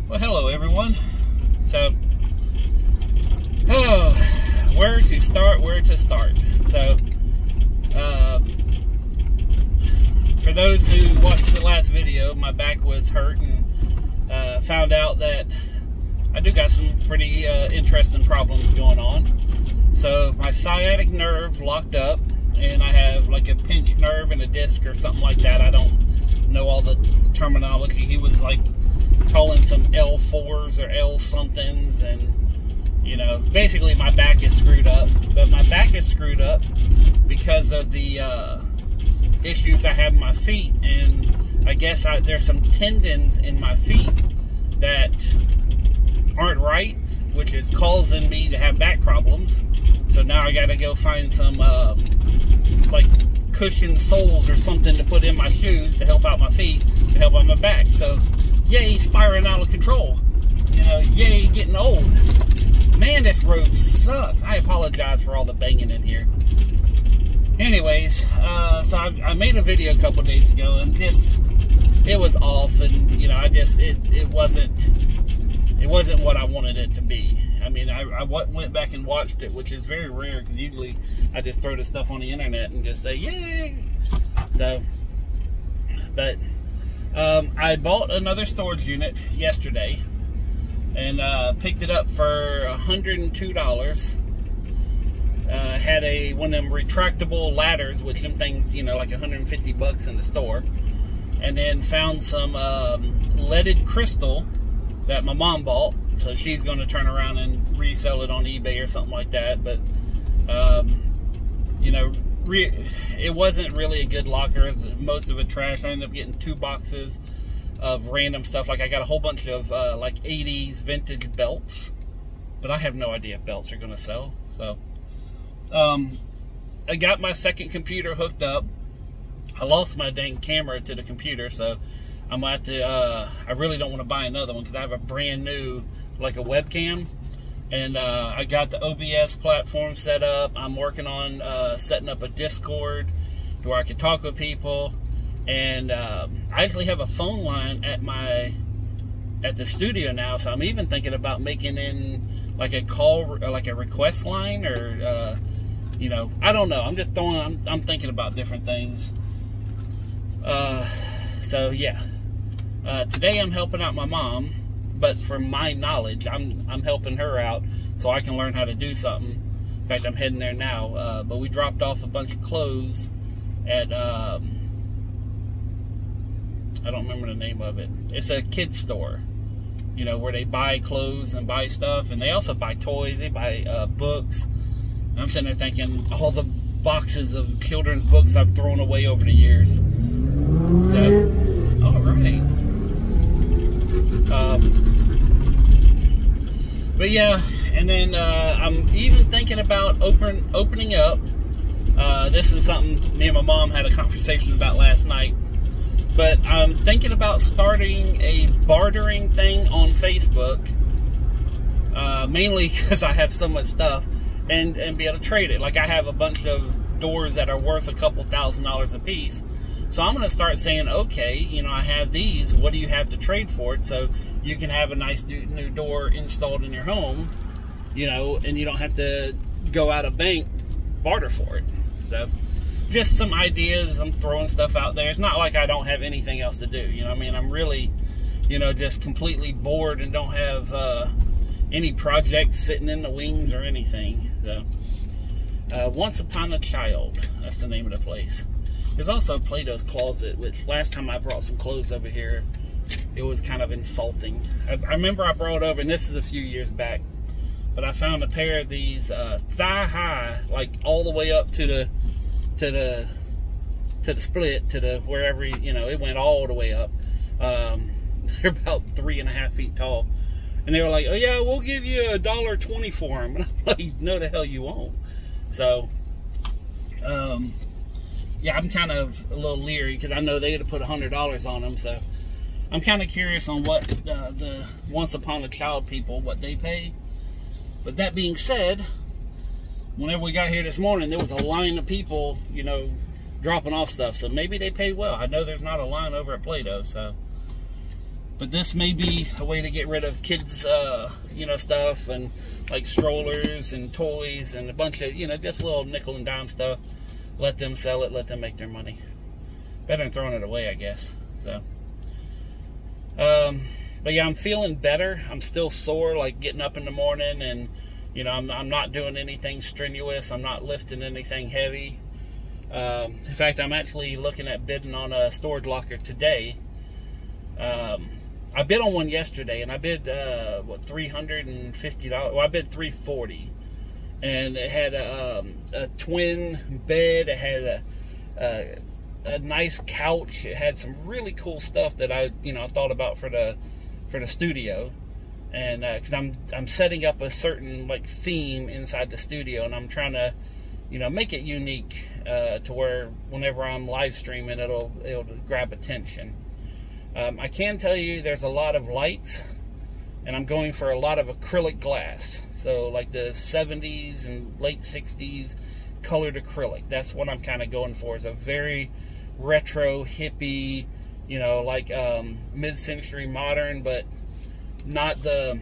Well, hello everyone. So, where to start? So, for those who watched the last video, my back was hurt and found out that I do got some pretty interesting problems going on. So, my sciatic nerve locked up, and I have like a pinched nerve and a disc or something like that. I don't know all the terminology. He was like calling some L4s or L somethings, and you know, basically my back is screwed up. But my back is screwed up because of the issues I have in my feet, and I guess there's some tendons in my feet that aren't right, which is causing me to have back problems. So now I gotta go find some like cushion soles or something to put in my shoes to help out my feet, to help out my back. So yay, spiraling out of control. You know, yay, getting old. Man, this road sucks. I apologize for all the banging in here. Anyways, so I made a video a couple days ago, and just, it was off, and you know, it wasn't what I wanted it to be. I mean, I went back and watched it, which is very rare, because usually I just throw the stuff on the internet and just say, yay! So, but I bought another storage unit yesterday, and picked it up for $102. Had one of them retractable ladders, which them things, you know, like 150 bucks in the store. And then found some leaded crystal that my mom bought, so she's going to turn around and resell it on eBay or something like that. But you know, it wasn't really a good locker. It was most of it trash. I ended up getting 2 boxes of random stuff. Like, I got a whole bunch of like 80s vintage belts, but I have no idea if belts are going to sell. So I got my second computer hooked up. I lost my dang camera to the computer, so I'm gonna have to, I really don't want to buy another one, because I have a brand new, like a webcam, and I got the OBS platform set up. I'm working on setting up a Discord where I can talk with people, and I actually have a phone line at the studio now, so I'm even thinking about making in like a call, or like a request line, or you know, I don't know. I'm just I'm thinking about different things. So yeah, today I'm helping out my mom, but from my knowledge, I'm helping her out so I can learn how to do something. In fact, I'm heading there now. But we dropped off a bunch of clothes at I don't remember the name of it. It's a kid's store, you know, where they buy clothes and buy stuff, and they also buy toys. They buy books. And I'm sitting there thinking, all the boxes of children's books I've thrown away over the years. So, all right. But yeah, and then I'm even thinking about opening up. This is something me and my mom had a conversation about last night. But I'm thinking about starting a bartering thing on Facebook, mainly because I have so much stuff, and be able to trade it. Like, I have a bunch of doors that are worth a couple $1,000s a piece. So I'm going to start saying, okay, you know, I have these. What do you have to trade for it? So you can have a nice new door installed in your home, you know, and you don't have to go out of bank, barter for it. So just some ideas. I'm throwing stuff out there. It's not like I don't have anything else to do. You know what I mean? I'm really, you know, just completely bored and don't have any projects sitting in the wings or anything. So, Once Upon a Child, that's the name of the place. There's also Plato's Closet, which last time I brought some clothes over here, it was kind of insulting. I remember I brought over, and this is a few years back, but I found a pair of these thigh high, like all the way up to the split, to the wherever, you know, it went all the way up. They're about 3.5 feet tall, and they were like, oh yeah, we'll give you $1.20 for them. And I'm like, no, the hell you won't. So yeah, I'm kind of a little leery, because I know they had to put $100 on them. So I'm kind of curious on what the Once Upon a Child people, what they pay. But that being said, whenever we got here this morning, there was a line of people, you know, dropping off stuff. So maybe they pay well. I know there's not a line over at Plato's. So But this may be a way to get rid of kids, you know, stuff, and like strollers and toys and a bunch of, you know, just little nickel and dime stuff. Let them sell it, let them make their money. Better than throwing it away, I guess. So, but yeah, I'm feeling better. I'm still sore, like getting up in the morning, and you know, I'm not doing anything strenuous. I'm not lifting anything heavy. In fact, I'm actually looking at bidding on a storage locker today. I bid on one yesterday, and I bid what, $350. Well, I bid $340, and it had a twin bed. It had a nice couch. It had some really cool stuff that I thought about for the studio, and because I'm setting up a certain like theme inside the studio, and I'm trying to make it unique to where whenever I'm live streaming, it'll grab attention. I can tell you there's a lot of lights, and I'm going for a lot of acrylic glass. So like the 70s and late 60s colored acrylic. That's what I'm kind of going for. Is a very retro, hippie, like mid-century modern, but not the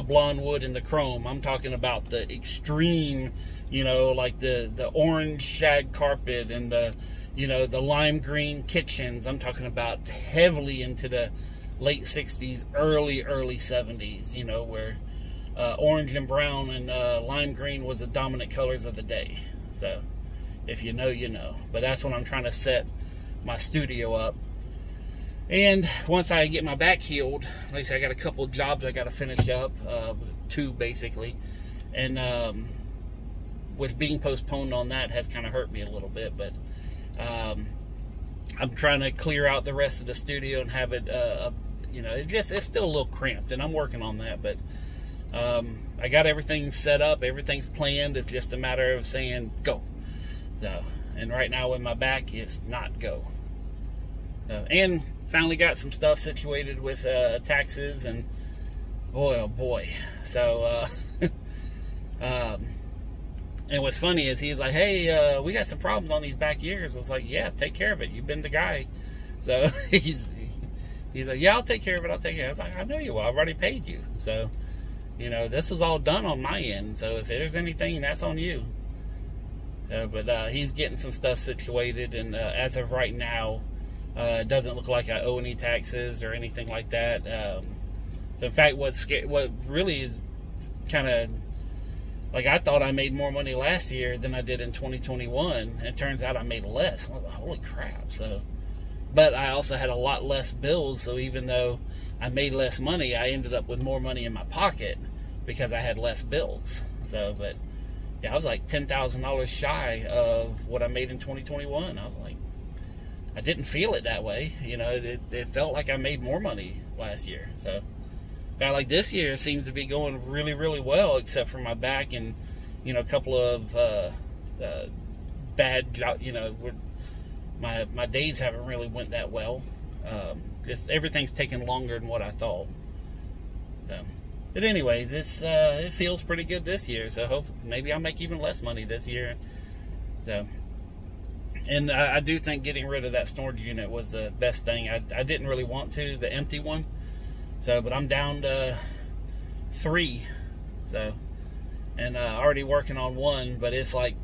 blonde wood and the chrome. I'm talking about the extreme, like the orange shag carpet and the the lime green kitchens. I'm talking about heavily into the late 60s, early 70s, where orange and brown and lime green was the dominant colors of the day. So if you know, you know. But that's when I'm trying to set my studio up. And once I get my back healed, like I said, I got a couple of jobs I got to finish up, 2 basically. And with being postponed on that has kind of hurt me a little bit, but I'm trying to clear out the rest of the studio and have it, it's still a little cramped, and I'm working on that. But I got everything set up, everything's planned. It's just a matter of saying go. So, and right now with my back, it's not go. And finally got some stuff situated with taxes, and boy, oh boy. So, and what's funny is he's like, hey, we got some problems on these back years. I was like, yeah, take care of it. You've been the guy. So he's like, yeah, I'll take care of it. I'll take care of it. I was like, I know you will. I've already paid you. So, this is all done on my end. So if there's anything, that's on you. So, but he's getting some stuff situated, and as of right now, it doesn't look like I owe any taxes or anything like that. So in fact, what really is kind of like, I thought I made more money last year than I did in 2021, and it turns out I made less. I was like, holy crap. So, but I also had a lot less bills, so even though I made less money, I ended up with more money in my pocket because I had less bills. So, but yeah, I was like $10,000 shy of what I made in 2021. I was like, I didn't feel it that way. It felt like I made more money last year. So, but like this year seems to be going really, really well, except for my back and, a couple of bad, my days haven't really went that well. Just everything's taking longer than what I thought. So, but anyways, it feels pretty good this year. So maybe I'll make even less money this year. So. And I do think getting rid of that storage unit was the best thing. I didn't really want to, the empty one. So, but I'm down to 3. So, and already working on 1, but it's like,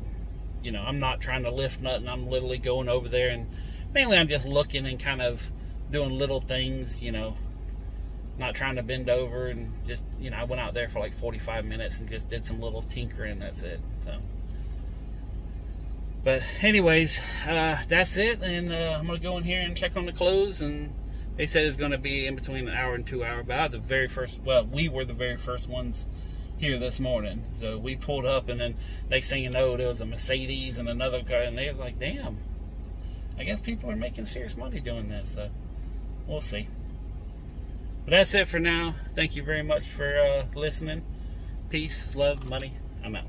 I'm not trying to lift nothing. I'm literally going over there, and mainly I'm just looking and kind of doing little things, not trying to bend over, and just, I went out there for like 45 minutes and just did some little tinkering. That's it. So. But anyways, that's it, and I'm going to go in here and check on the clothes, and they said it's going to be in between an hour and 2 hours, but we were the very first ones here this morning. So we pulled up, and then next thing you know, there was a Mercedes and another car, and they was like, damn, I guess people are making serious money doing this, so we'll see. But that's it for now. Thank you very much for listening. Peace, love, money. I'm out.